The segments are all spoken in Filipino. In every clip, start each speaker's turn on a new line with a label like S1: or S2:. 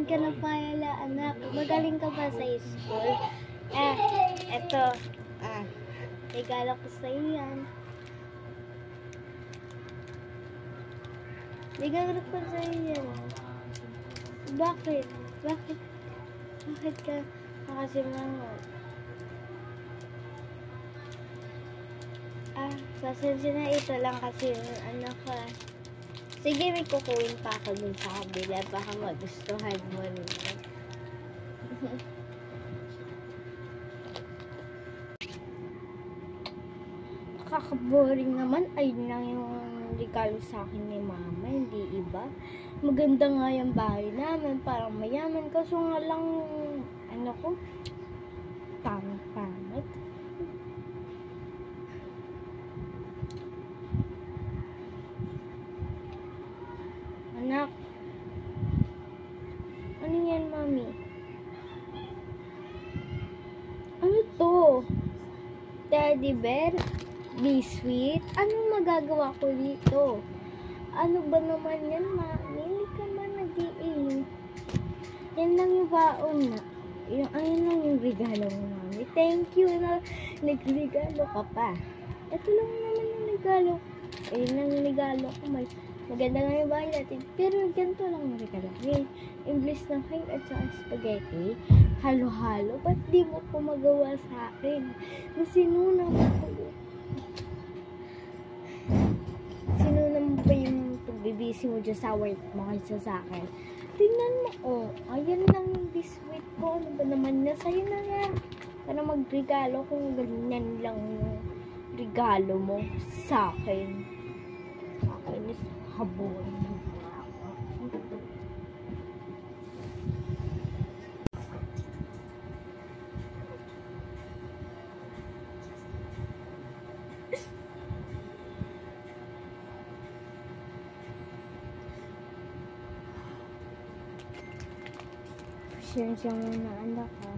S1: ka na pala, anak. Magaling ka ba sa school? Eto. Regalo ko sa'yo yan. Regalo ko sa'yo yan. Bakit? Bakit ka nakasimangot? Pasensya na, ito lang kasi ano ka. Sige, may kukuhin pa ako dun sa kabila. Baka magustuhan mo rin. Kaka-boring naman. Ayun lang yung regalo sa akin ni mama, hindi iba. Maganda nga yung bahay namin, parang mayaman. Kaso nga lang, ano ko, pangit. Anak, ano yan, mami? Ano to? Teddy bear? Biscuit? Anong magagawa ko dito? Ano ba naman yan, mami? Hindi ka man nag-iing. Yan lang yung baon na. Ayun lang yung regalo mo, mami. Thank you na nagregalo ka pa. Ito lang naman yung regalo. Ayun lang yung regalo ko. Maganda nga yung bahay natin. Pero ganito lang yung regalo. English ng cake at saka spaghetti. Halo-halo. Ba't di mo po magawa sa akin? Sinunang pa yung pagbibisi mo dyan sa work mo kaysa sa akin. Tingnan mo, ayan lang yung biscuit ko. Ano ba naman na? Sa'yo na nga. Para magregalo kung ganyan lang yung regalo mo sa akin. Nakainis habon. Pasensya muna, anak, ha.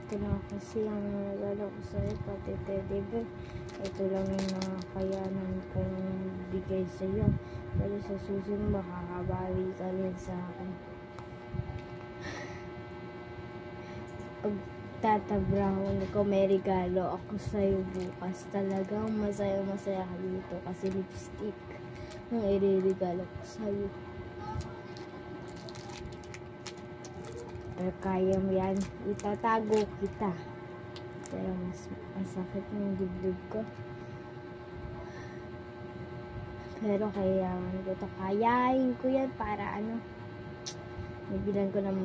S1: Ito lang kasi ang nalala ko sa'yo, pati teddy bear. Ito lang yung nakakayanan kong bigay sa'yo. Pero sa susunod, makakabawi ka rin sa akin. Pag tatabrahon ko, may regalo ako sa'yo bukas. Talagang masaya-masaya ka dito kasi lipstick ang iririgalo ko sa'yo. Pero kaya mo yan, itatago kita. Pero masakit yung dibdib ko. Pero kayain ko to. Kayain ko yan para ano. Nabilan ko ng